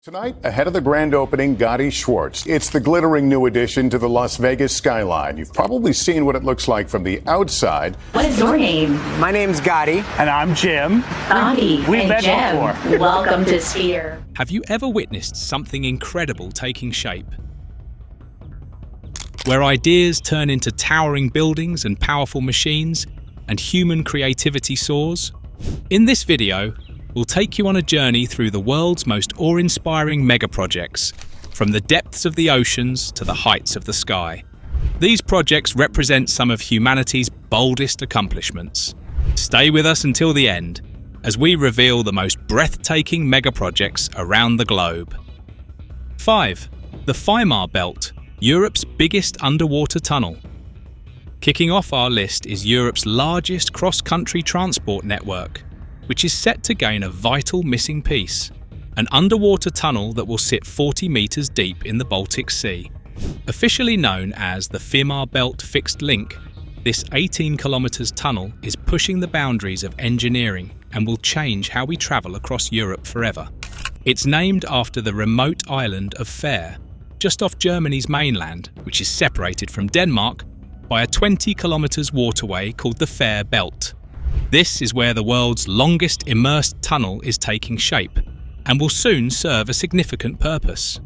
Tonight, ahead of the grand opening, Gotti Schwartz. It's the glittering new addition to the Las Vegas skyline. You've probably seen what it looks like from the outside. What is your name? My name's Gotti. And I'm Jim. Gotti We've and met Jim. before. Welcome to Sphere. Have you ever witnessed something incredible taking shape? Where ideas turn into towering buildings and powerful machines, and human creativity soars? In this video, we'll take you on a journey through the world's most awe-inspiring mega-projects, from the depths of the oceans to the heights of the sky. These projects represent some of humanity's boldest accomplishments. Stay with us until the end, as we reveal the most breathtaking mega-projects around the globe. 5. The Weimar Belt, Europe's biggest underwater tunnel. Kicking off our list is Europe's largest cross-country transport network, which is set to gain a vital missing piece, an underwater tunnel that will sit 40 meters deep in the Baltic Sea. Officially known as the Weimar Belt Fixed Link, this 18 kilometers tunnel is pushing the boundaries of engineering and will change how we travel across Europe forever. It's named after the remote island of Fär, just off Germany's mainland, which is separated from Denmark by a 20 kilometers waterway called the Fär Belt. This is where the world's longest immersed tunnel is taking shape and will soon serve a significant purpose.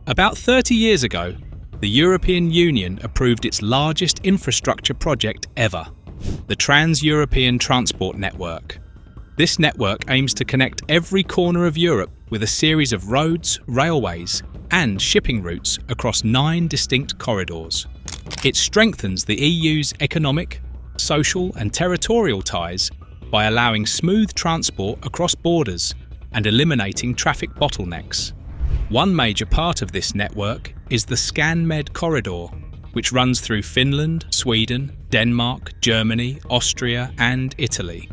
About 30 years ago, the European Union approved its largest infrastructure project ever, the Trans-European Transport Network. This network aims to connect every corner of Europe with a series of roads, railways, and shipping routes across 9 distinct corridors. It strengthens the EU's economic, social and territorial ties by allowing smooth transport across borders and eliminating traffic bottlenecks. One major part of this network is the ScanMed corridor, which runs through Finland, Sweden, Denmark, Germany, Austria and Italy.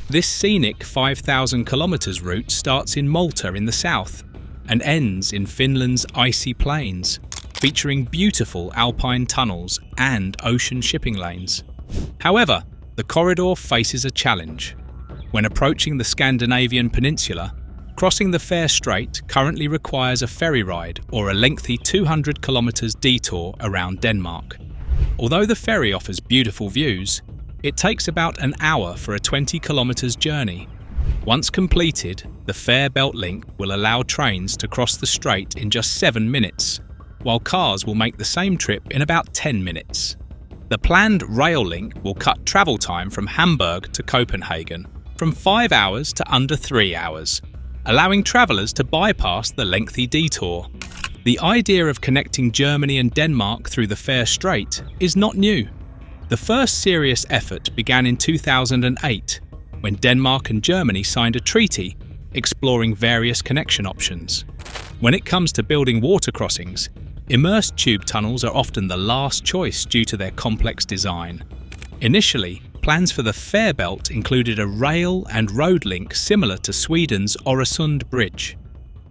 This scenic 5,000 kilometers route starts in Malta in the south and ends in Finland's icy plains, featuring beautiful alpine tunnels and ocean shipping lanes. However, the corridor faces a challenge. When approaching the Scandinavian peninsula, crossing the Fär Strait currently requires a ferry ride or a lengthy 200 kilometers detour around Denmark. Although the ferry offers beautiful views, it takes about an hour for a 20 kilometers journey. Once completed, the Fär Belt Link will allow trains to cross the strait in just 7 minutes, while cars will make the same trip in about 10 minutes. The planned rail link will cut travel time from Hamburg to Copenhagen from 5 hours to under 3 hours, allowing travellers to bypass the lengthy detour. The idea of connecting Germany and Denmark through the Fär Strait is not new. The first serious effort began in 2008, when Denmark and Germany signed a treaty exploring various connection options. When it comes to building water crossings, immersed tube tunnels are often the last choice due to their complex design. Initially, plans for the Fär Belt included a rail and road link similar to Sweden's Öresund Bridge.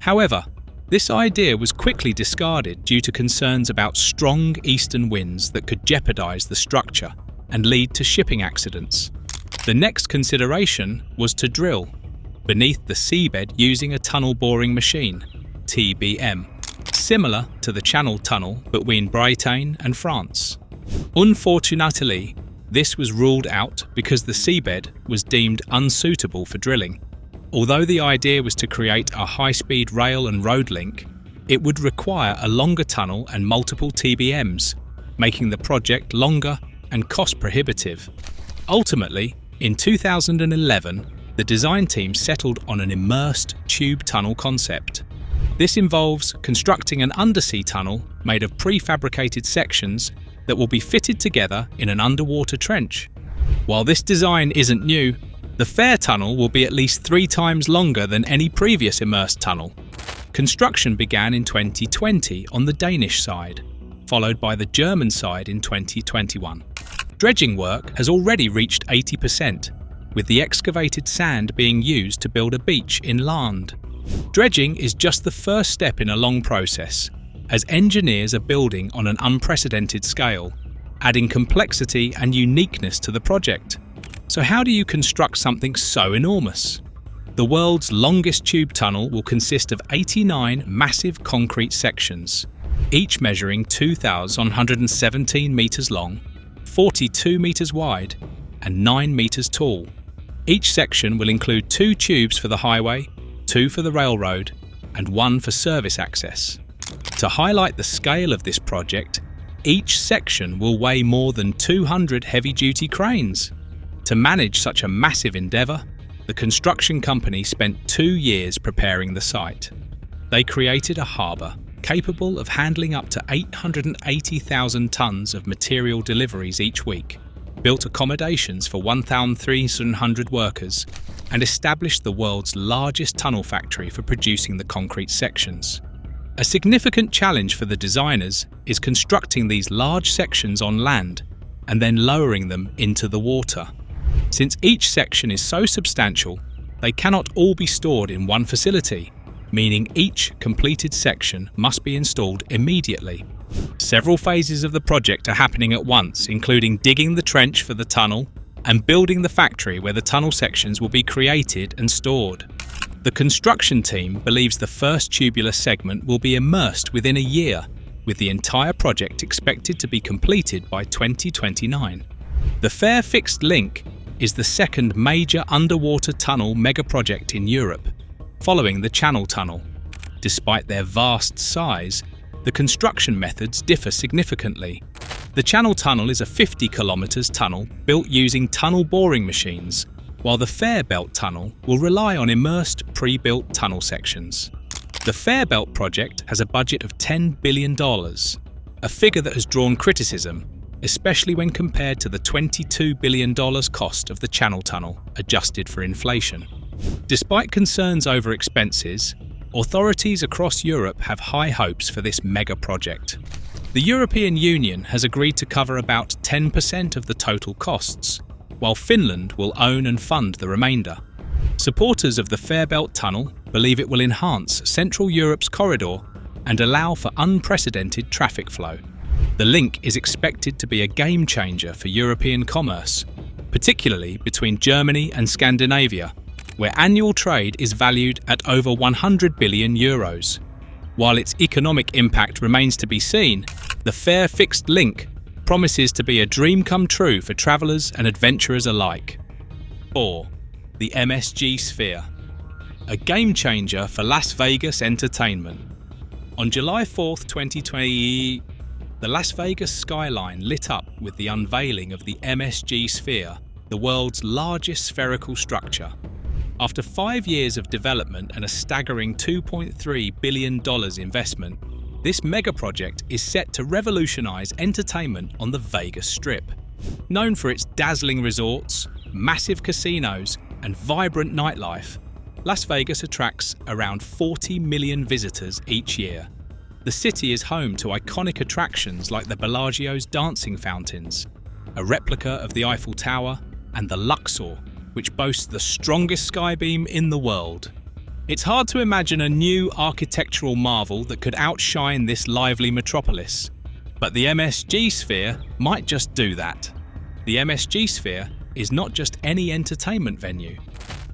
However, this idea was quickly discarded due to concerns about strong eastern winds that could jeopardize the structure and lead to shipping accidents. The next consideration was to drill beneath the seabed using a tunnel boring machine, TBM, similar to the Channel Tunnel between Britain and France. Unfortunately, this was ruled out because the seabed was deemed unsuitable for drilling. Although the idea was to create a high-speed rail and road link, it would require a longer tunnel and multiple TBMs, making the project longer and cost-prohibitive. Ultimately, in 2011, the design team settled on an immersed tube tunnel concept. This involves constructing an undersea tunnel made of prefabricated sections that will be fitted together in an underwater trench. While this design isn't new, the Fär tunnel will be at least 3 times longer than any previous immersed tunnel. Construction began in 2020 on the Danish side, followed by the German side in 2021. Dredging work has already reached 80%, with the excavated sand being used to build a beach inland. Dredging is just the first step in a long process, as engineers are building on an unprecedented scale, adding complexity and uniqueness to the project. So how do you construct something so enormous? The world's longest tube tunnel will consist of 89 massive concrete sections, each measuring 2,117 meters long, 42 meters wide, and 9 meters tall. Each section will include 2 tubes for the highway, 2 for the railroad, and 1 for service access. To highlight the scale of this project, each section will weigh more than 200 heavy-duty cranes. To manage such a massive endeavour, the construction company spent 2 years preparing the site. They created a harbour capable of handling up to 880,000 tonnes of material deliveries each week, built accommodations for 1,300 workers, and established the world's largest tunnel factory for producing the concrete sections. A significant challenge for the designers is constructing these large sections on land and then lowering them into the water. Since each section is so substantial, they cannot all be stored in one facility, meaning each completed section must be installed immediately. Several phases of the project are happening at once, including digging the trench for the tunnel and building the factory where the tunnel sections will be created and stored. The construction team believes the first tubular segment will be immersed within a year, with the entire project expected to be completed by 2029. The Fair Fixed Link is the second major underwater tunnel megaproject in Europe, following the Channel Tunnel. Despite their vast size, the construction methods differ significantly. The Channel Tunnel is a 50 kilometers tunnel built using tunnel boring machines, while the Fairbelt Tunnel will rely on immersed pre-built tunnel sections. The Fairbelt project has a budget of $10 billion, a figure that has drawn criticism, especially when compared to the $22 billion cost of the Channel Tunnel, adjusted for inflation. Despite concerns over expenses, authorities across Europe have high hopes for this mega project. The European Union has agreed to cover about 10% of the total costs, while Finland will own and fund the remainder. Supporters of the Fairbelt Tunnel believe it will enhance Central Europe's corridor and allow for unprecedented traffic flow. The link is expected to be a game changer for European commerce, particularly between Germany and Scandinavia, where annual trade is valued at over 100 billion euros. While its economic impact remains to be seen, the Fair Fixed Link promises to be a dream come true for travellers and adventurers alike. 4. The MSG Sphere. A game changer for Las Vegas entertainment. On July 4, 2020, the Las Vegas skyline lit up with the unveiling of the MSG Sphere, the world's largest spherical structure. After 5 years of development and a staggering $2.3 billion investment, this mega-project is set to revolutionize entertainment on the Vegas Strip. Known for its dazzling resorts, massive casinos, and vibrant nightlife, Las Vegas attracts around 40 million visitors each year. The city is home to iconic attractions like the Bellagio's dancing fountains, a replica of the Eiffel Tower, and the Luxor, which boasts the strongest skybeam in the world. It's hard to imagine a new architectural marvel that could outshine this lively metropolis. But the MSG Sphere might just do that. The MSG Sphere is not just any entertainment venue.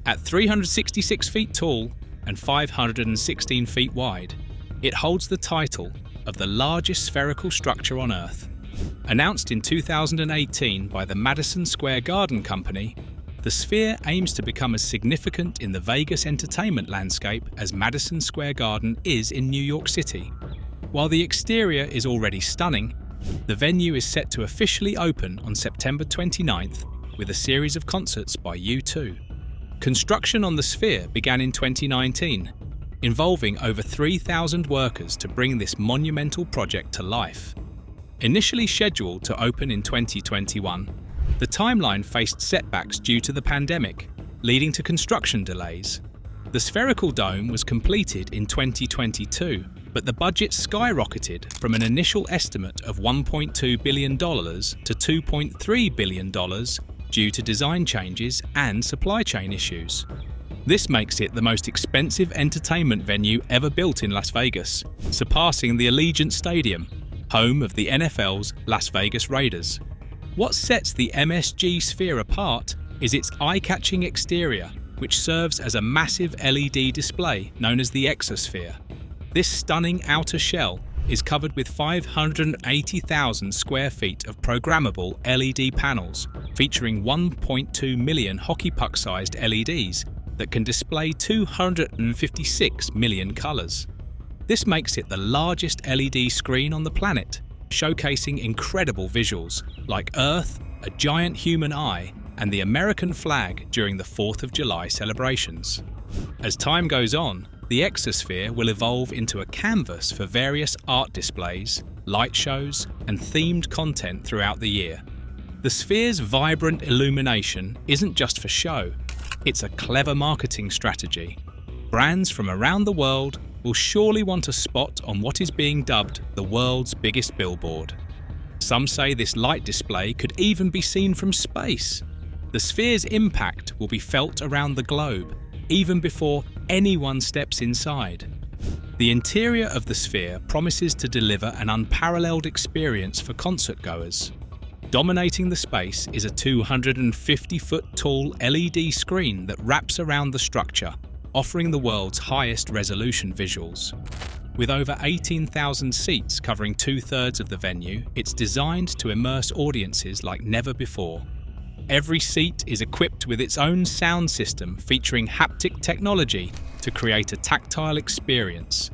At 366 feet tall and 516 feet wide, it holds the title of the largest spherical structure on Earth. Announced in 2018 by the Madison Square Garden Company, the Sphere aims to become as significant in the Vegas entertainment landscape as Madison Square Garden is in New York City. While the exterior is already stunning, the venue is set to officially open on September 29th with a series of concerts by U2. Construction on the Sphere began in 2019, involving over 3,000 workers to bring this monumental project to life. Initially scheduled to open in 2021, the timeline faced setbacks due to the pandemic, leading to construction delays. The spherical dome was completed in 2022, but the budget skyrocketed from an initial estimate of $1.2 billion to $2.3 billion due to design changes and supply chain issues. This makes it the most expensive entertainment venue ever built in Las Vegas, surpassing the Allegiant Stadium, home of the NFL's Las Vegas Raiders. What sets the MSG Sphere apart is its eye-catching exterior, which serves as a massive LED display known as the exosphere. This stunning outer shell is covered with 580,000 square feet of programmable LED panels, featuring 1.2 million hockey puck-sized LEDs that can display 256 million colours. This makes it the largest LED screen on the planet, showcasing incredible visuals like Earth, a giant human eye, and the American flag during the 4th of July celebrations. As time goes on, the exosphere will evolve into a canvas for various art displays, light shows, and themed content throughout the year. The sphere's vibrant illumination isn't just for show, it's a clever marketing strategy. Brands from around the world will surely want a spot on what is being dubbed the world's biggest billboard. Some say this light display could even be seen from space. The sphere's impact will be felt around the globe, even before anyone steps inside. The interior of the sphere promises to deliver an unparalleled experience for concert-goers. Dominating the space is a 250-foot-tall LED screen that wraps around the structure, offering the world's highest resolution visuals. With over 18,000 seats covering 2/3 of the venue, it's designed to immerse audiences like never before. Every seat is equipped with its own sound system featuring haptic technology to create a tactile experience,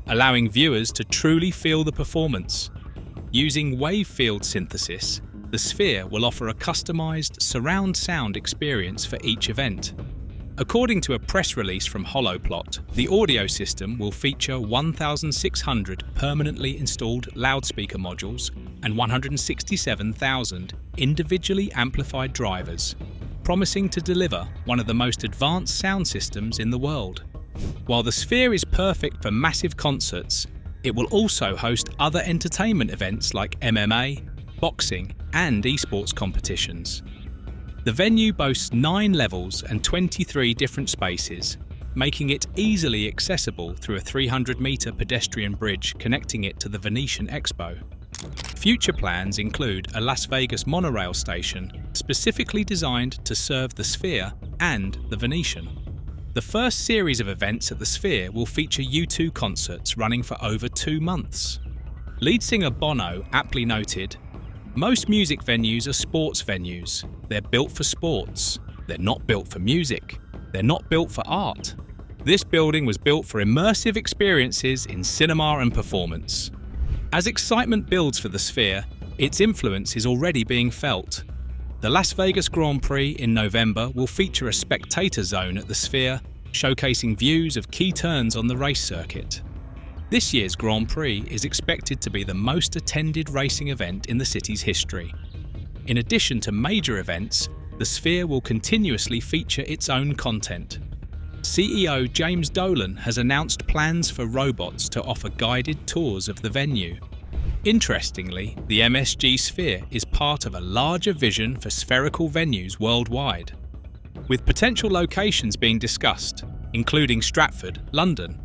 allowing viewers to truly feel the performance. Using wave field synthesis, the sphere will offer a customized surround sound experience for each event. According to a press release from Holoplot, the audio system will feature 1,600 permanently installed loudspeaker modules and 167,000 individually amplified drivers, promising to deliver one of the most advanced sound systems in the world. While the sphere is perfect for massive concerts, it will also host other entertainment events like MMA, boxing, and esports competitions. The venue boasts 9 levels and 23 different spaces, making it easily accessible through a 300-metre pedestrian bridge connecting it to the Venetian Expo. Future plans include a Las Vegas monorail station specifically designed to serve the Sphere and the Venetian. The first series of events at the Sphere will feature U2 concerts running for over 2 months. Lead singer Bono aptly noted, "Most music venues are sports venues. They're built for sports. They're not built for music. They're not built for art. This building was built for immersive experiences in cinema and performance." As excitement builds for the Sphere, its influence is already being felt. The Las Vegas Grand Prix in November will feature a spectator zone at the Sphere, showcasing views of key turns on the race circuit. This year's Grand Prix is expected to be the most attended racing event in the city's history. In addition to major events, the Sphere will continuously feature its own content. CEO James Dolan has announced plans for robots to offer guided tours of the venue. Interestingly, the MSG Sphere is part of a larger vision for spherical venues worldwide, with potential locations being discussed, including Stratford, London.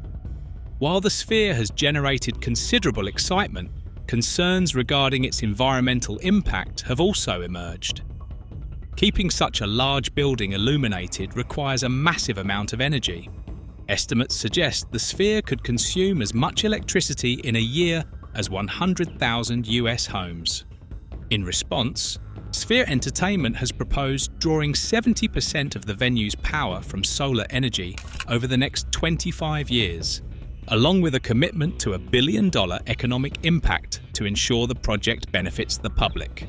While the Sphere has generated considerable excitement, concerns regarding its environmental impact have also emerged. Keeping such a large building illuminated requires a massive amount of energy. Estimates suggest the Sphere could consume as much electricity in a year as 100,000 US homes. In response, Sphere Entertainment has proposed drawing 70% of the venue's power from solar energy over the next 25 years, along with a commitment to $1 billion economic impact to ensure the project benefits the public.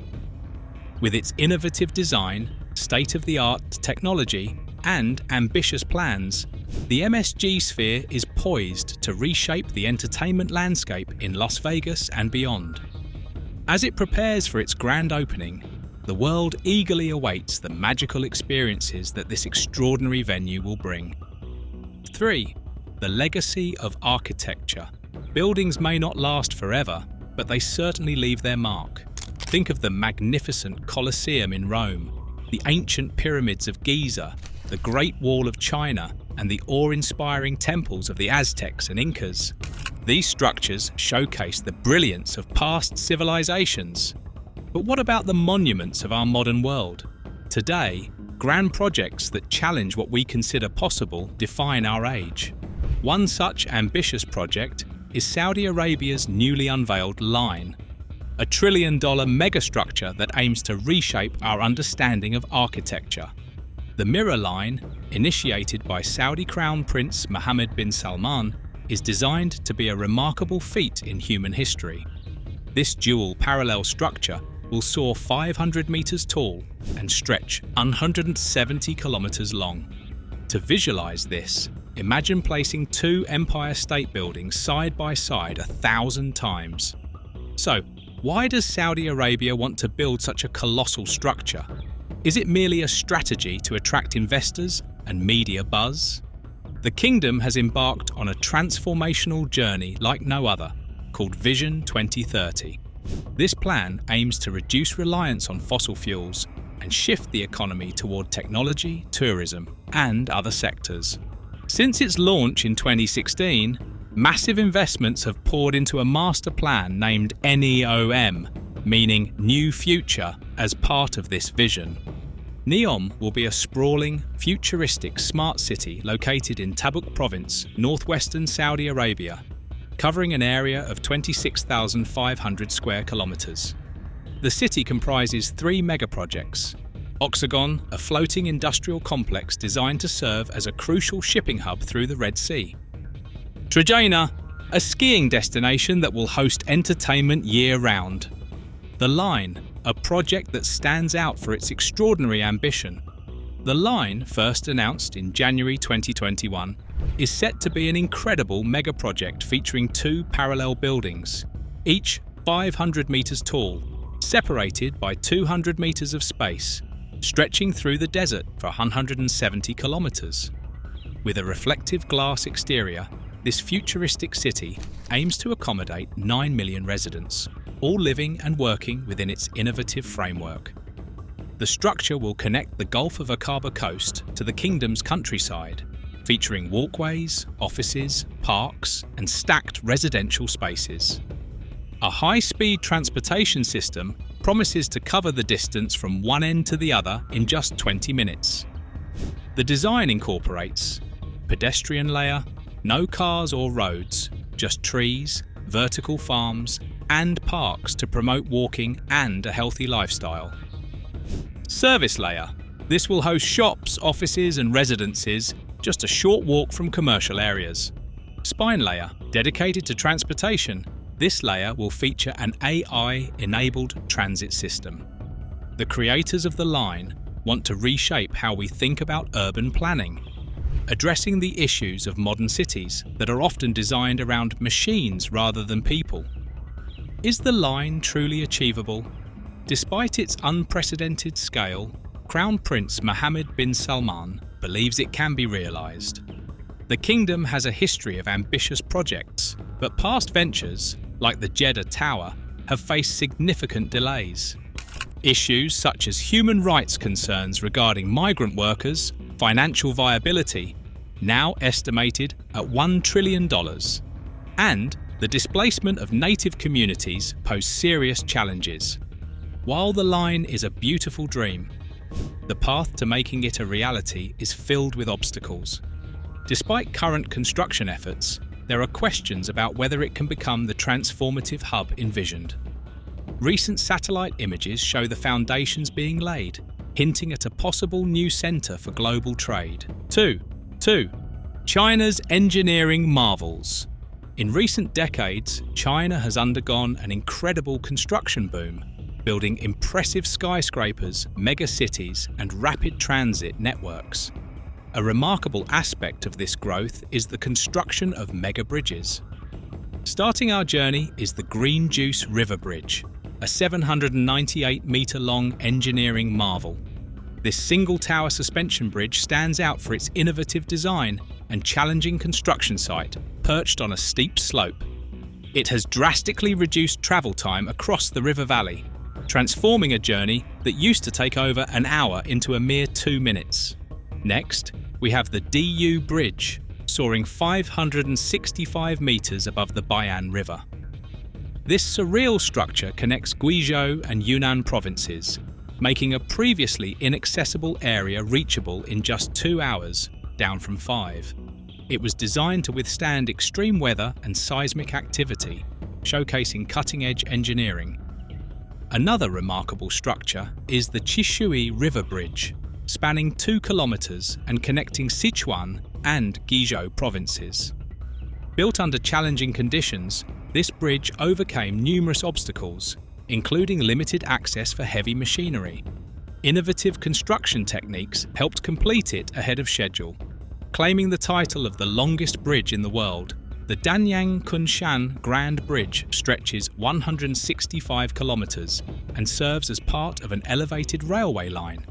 With its innovative design, state-of-the-art technology, and ambitious plans, the MSG Sphere is poised to reshape the entertainment landscape in Las Vegas and beyond. As it prepares for its grand opening, the world eagerly awaits the magical experiences that this extraordinary venue will bring. 3. The legacy of architecture. Buildings may not last forever, but they certainly leave their mark. Think of the magnificent Colosseum in Rome, the ancient pyramids of Giza, the Great Wall of China, and the awe-inspiring temples of the Aztecs and Incas. These structures showcase the brilliance of past civilizations. But what about the monuments of our modern world? Today, grand projects that challenge what we consider possible define our age. One such ambitious project is Saudi Arabia's newly unveiled Line, a trillion-dollar megastructure that aims to reshape our understanding of architecture. The Mirror Line, initiated by Saudi Crown Prince Mohammed bin Salman, is designed to be a remarkable feat in human history. This dual parallel structure will soar 500 meters tall and stretch 170 kilometers long. To visualize this, imagine placing two Empire State Buildings side by side 1,000 times. So, why does Saudi Arabia want to build such a colossal structure? Is it merely a strategy to attract investors and media buzz? The kingdom has embarked on a transformational journey like no other, called Vision 2030. This plan aims to reduce reliance on fossil fuels and shift the economy toward technology, tourism, and other sectors. Since its launch in 2016, massive investments have poured into a master plan named NEOM, meaning New Future, as part of this vision. NEOM will be a sprawling, futuristic smart city located in Tabuk province, northwestern Saudi Arabia, covering an area of 26,500 square kilometers. The city comprises 3 megaprojects. Oxagon, a floating industrial complex designed to serve as a crucial shipping hub through the Red Sea. Trojana, a skiing destination that will host entertainment year-round. The Line, a project that stands out for its extraordinary ambition. The Line, first announced in January 2021, is set to be an incredible mega-project featuring 2 parallel buildings, each 500 meters tall, separated by 200 meters of space, stretching through the desert for 170 kilometers. With a reflective glass exterior, this futuristic city aims to accommodate 9 million residents, all living and working within its innovative framework. The structure will connect the Gulf of Aqaba coast to the kingdom's countryside, featuring walkways, offices, parks, and stacked residential spaces. A high-speed transportation system promises to cover the distance from one end to the other in just 20 minutes. The design incorporates pedestrian layer, no cars or roads, just trees, vertical farms, and parks to promote walking and a healthy lifestyle. Service layer. This will host shops, offices, and residences just a short walk from commercial areas. Spine layer. Dedicated to transportation, this layer will feature an AI-enabled transit system. The creators of the Line want to reshape how we think about urban planning, addressing the issues of modern cities that are often designed around machines rather than people. Is the Line truly achievable? Despite its unprecedented scale, Crown Prince Mohammed bin Salman believes it can be realized. The kingdom has a history of ambitious projects, but past ventures, like the Jeddah Tower, have faced significant delays. Issues such as human rights concerns regarding migrant workers, financial viability, now estimated at $1 trillion, and the displacement of native communities pose serious challenges. While the Line is a beautiful dream, the path to making it a reality is filled with obstacles. Despite current construction efforts, there are questions about whether it can become the transformative hub envisioned. Recent satellite images show the foundations being laid, hinting at a possible new center for global trade. 2. China's engineering marvels. In recent decades, China has undergone an incredible construction boom, building impressive skyscrapers, megacities, and rapid transit networks. A remarkable aspect of this growth is the construction of mega bridges. Starting our journey is the Green Juice River Bridge, a 798-meter-long engineering marvel. This single-tower suspension bridge stands out for its innovative design and challenging construction site, perched on a steep slope. It has drastically reduced travel time across the river valley, transforming a journey that used to take over an hour into a mere 2 minutes. Next, we have the DU Bridge, soaring 565 meters above the Bayan River. This surreal structure connects Guizhou and Yunnan provinces, making a previously inaccessible area reachable in just 2 hours, down from 5. It was designed to withstand extreme weather and seismic activity, showcasing cutting-edge engineering. Another remarkable structure is the Chishui River Bridge, spanning 2 kilometers and connecting Sichuan and Guizhou provinces. Built under challenging conditions, this bridge overcame numerous obstacles, including limited access for heavy machinery. Innovative construction techniques helped complete it ahead of schedule. Claiming the title of the longest bridge in the world, the Danyang Kunshan Grand Bridge stretches 165 kilometers and serves as part of an elevated railway line.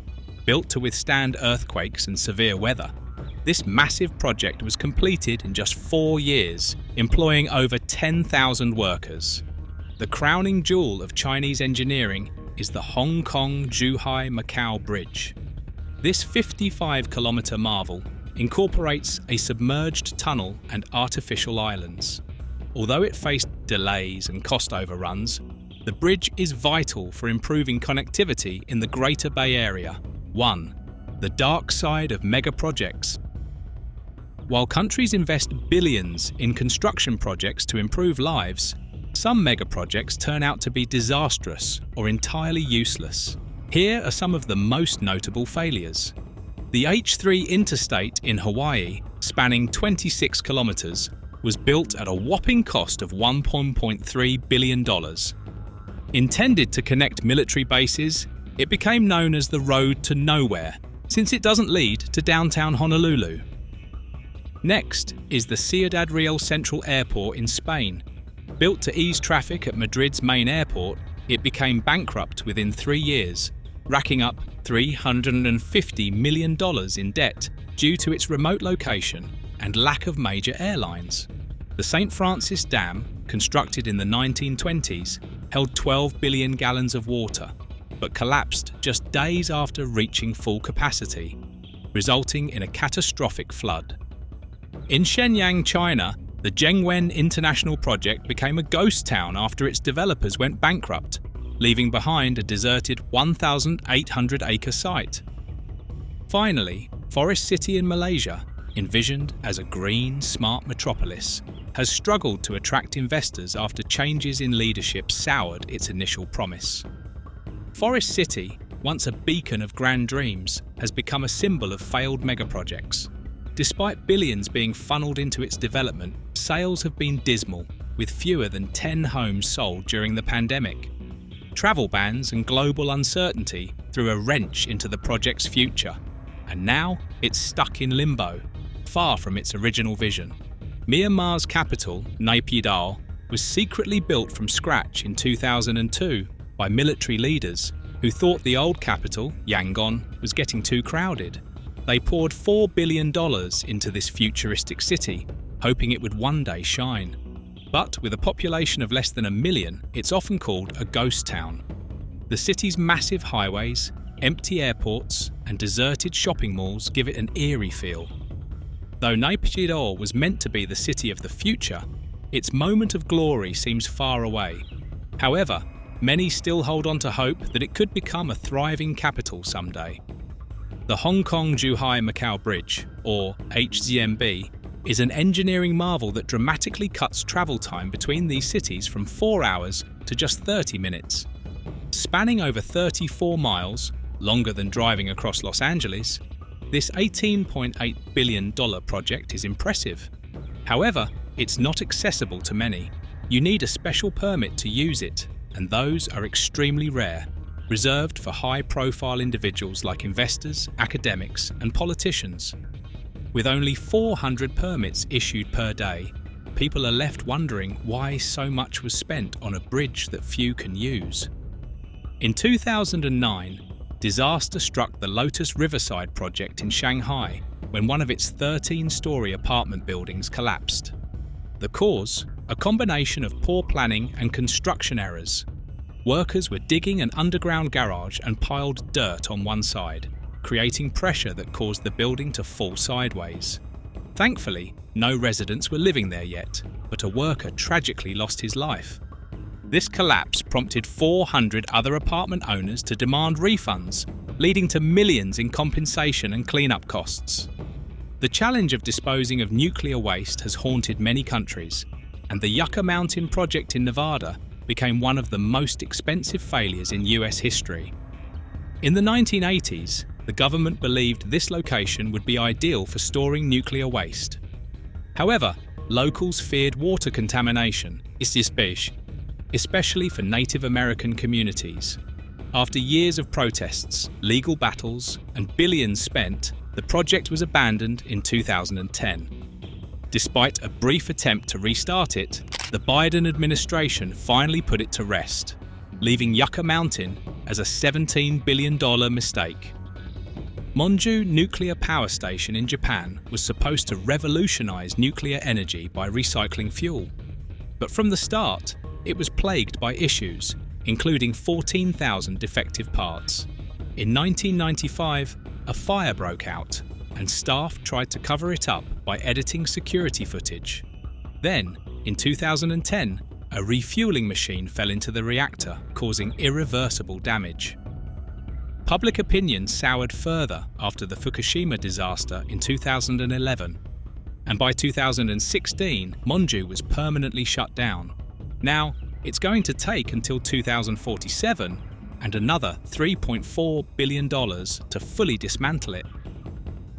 Built to withstand earthquakes and severe weather, this massive project was completed in just 4 years, employing over 10,000 workers. The crowning jewel of Chinese engineering is the Hong Kong-Zhuhai-Macau Bridge. This 55-kilometer marvel incorporates a submerged tunnel and artificial islands. Although it faced delays and cost overruns, the bridge is vital for improving connectivity in the Greater Bay Area. 1. The dark side of mega projects. While countries invest billions in construction projects to improve lives, some mega projects turn out to be disastrous or entirely useless. Here are some of the most notable failures. The H3 interstate in Hawaii, spanning 26 kilometers, was built at a whopping cost of $1.3 billion. Intended to connect military bases, it became known as the Road to Nowhere, since it doesn't lead to downtown Honolulu. Next is the Ciudad Real Central Airport in Spain. Built to ease traffic at Madrid's main airport, it became bankrupt within 3 years, racking up $350 million in debt due to its remote location and lack of major airlines. The St. Francis Dam, constructed in the 1920s, held 12 billion gallons of water, but collapsed just days after reaching full capacity, resulting in a catastrophic flood. In Shenyang, China, the Zhengwen International Project became a ghost town after its developers went bankrupt, leaving behind a deserted 1,800-acre site. Finally, Forest City in Malaysia, envisioned as a green, smart metropolis, has struggled to attract investors after changes in leadership soured its initial promise. Forest City, once a beacon of grand dreams, has become a symbol of failed megaprojects. Despite billions being funneled into its development, sales have been dismal, with fewer than 10 homes sold during the pandemic. Travel bans and global uncertainty threw a wrench into the project's future, and now it's stuck in limbo, far from its original vision. Myanmar's capital, Naypyidaw, was secretly built from scratch in 2002 by military leaders who thought the old capital, Yangon, was getting too crowded. They poured $4 billion into this futuristic city, hoping it would one day shine. But with a population of less than 1 million, it's often called a ghost town. The city's massive highways, empty airports, and deserted shopping malls give it an eerie feel. Though Naypyidaw was meant to be the city of the future, its moment of glory seems far away. However, many still hold on to hope that it could become a thriving capital someday. The Hong Kong-Zhuhai-Macau Bridge, or HZMB, is an engineering marvel that dramatically cuts travel time between these cities from 4 hours to just 30 minutes. Spanning over 34 miles, longer than driving across Los Angeles, this $18.8 billion project is impressive. However, it's not accessible to many. You need a special permit to use it, and those are extremely rare, reserved for high-profile individuals like investors, academics, and politicians. With only 400 permits issued per day, people are left wondering why so much was spent on a bridge that few can use. In 2009, disaster struck the Lotus Riverside project in Shanghai when one of its 13-story apartment buildings collapsed. The cause? A combination of poor planning and construction errors. Workers were digging an underground garage and piled dirt on one side, creating pressure that caused the building to fall sideways. Thankfully, no residents were living there yet, but a worker tragically lost his life. This collapse prompted 400 other apartment owners to demand refunds, leading to millions in compensation and cleanup costs. The challenge of disposing of nuclear waste has haunted many countries, and the Yucca Mountain project in Nevada became one of the most expensive failures in US history. In the 1980s, the government believed this location would be ideal for storing nuclear waste. However, locals feared water contamination, especially for Native American communities. After years of protests, legal battles, and billions spent, the project was abandoned in 2010. Despite a brief attempt to restart it, the Biden administration finally put it to rest, leaving Yucca Mountain as a $17 billion mistake. Monju Nuclear Power Station in Japan was supposed to revolutionize nuclear energy by recycling fuel. But from the start, it was plagued by issues, including 14,000 defective parts. In 1995, a fire broke out, and staff tried to cover it up by editing security footage. Then, in 2010, a refueling machine fell into the reactor, causing irreversible damage. Public opinion soured further after the Fukushima disaster in 2011, and by 2016, Monju was permanently shut down. Now, it's going to take until 2047 and another $3.4 billion to fully dismantle it.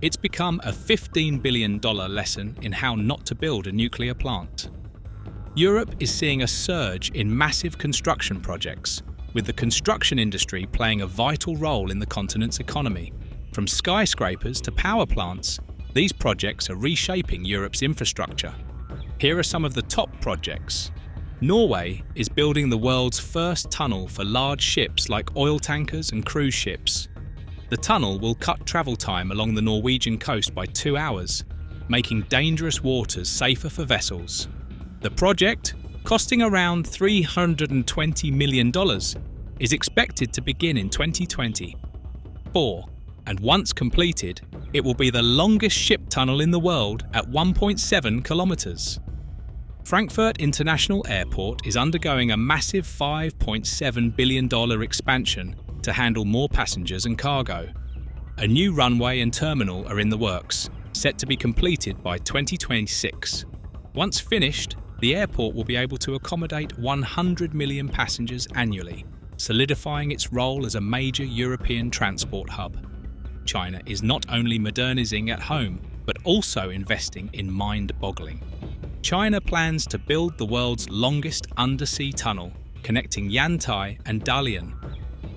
It's become a $15 billion lesson in how not to build a nuclear plant. Europe is seeing a surge in massive construction projects, with the construction industry playing a vital role in the continent's economy. From skyscrapers to power plants, these projects are reshaping Europe's infrastructure. Here are some of the top projects. Norway is building the world's first tunnel for large ships like oil tankers and cruise ships. The tunnel will cut travel time along the Norwegian coast by 2 hours, making dangerous waters safer for vessels. The project, costing around $320 million, is expected to begin in 2024, and once completed, it will be the longest ship tunnel in the world at 1.7 kilometers. Frankfurt International Airport is undergoing a massive $5.7 billion expansion to handle more passengers and cargo. A new runway and terminal are in the works, set to be completed by 2026. Once finished, the airport will be able to accommodate 100 million passengers annually, solidifying its role as a major European transport hub. China is not only modernizing at home, but also investing in mind-boggling. China plans to build the world's longest undersea tunnel, connecting Yantai and Dalian.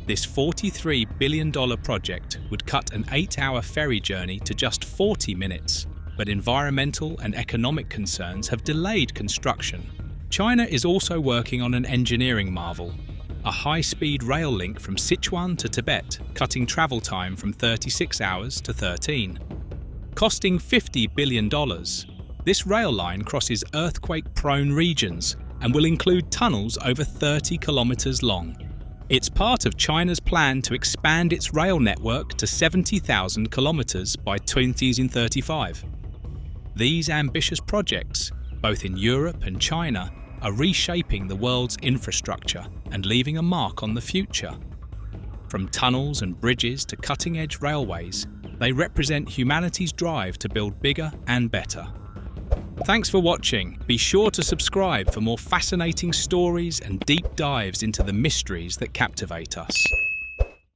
This $43 billion project would cut an 8-hour ferry journey to just 40 minutes, but environmental and economic concerns have delayed construction. China is also working on an engineering marvel, a high-speed rail link from Sichuan to Tibet, cutting travel time from 36 hours to 13. Costing $50 billion, this rail line crosses earthquake-prone regions and will include tunnels over 30 kilometers long. It's part of China's plan to expand its rail network to 70,000 kilometers by 2035. These ambitious projects, both in Europe and China, are reshaping the world's infrastructure and leaving a mark on the future. From tunnels and bridges to cutting-edge railways, they represent humanity's drive to build bigger and better. Thanks for watching. Be sure to subscribe for more fascinating stories and deep dives into the mysteries that captivate us.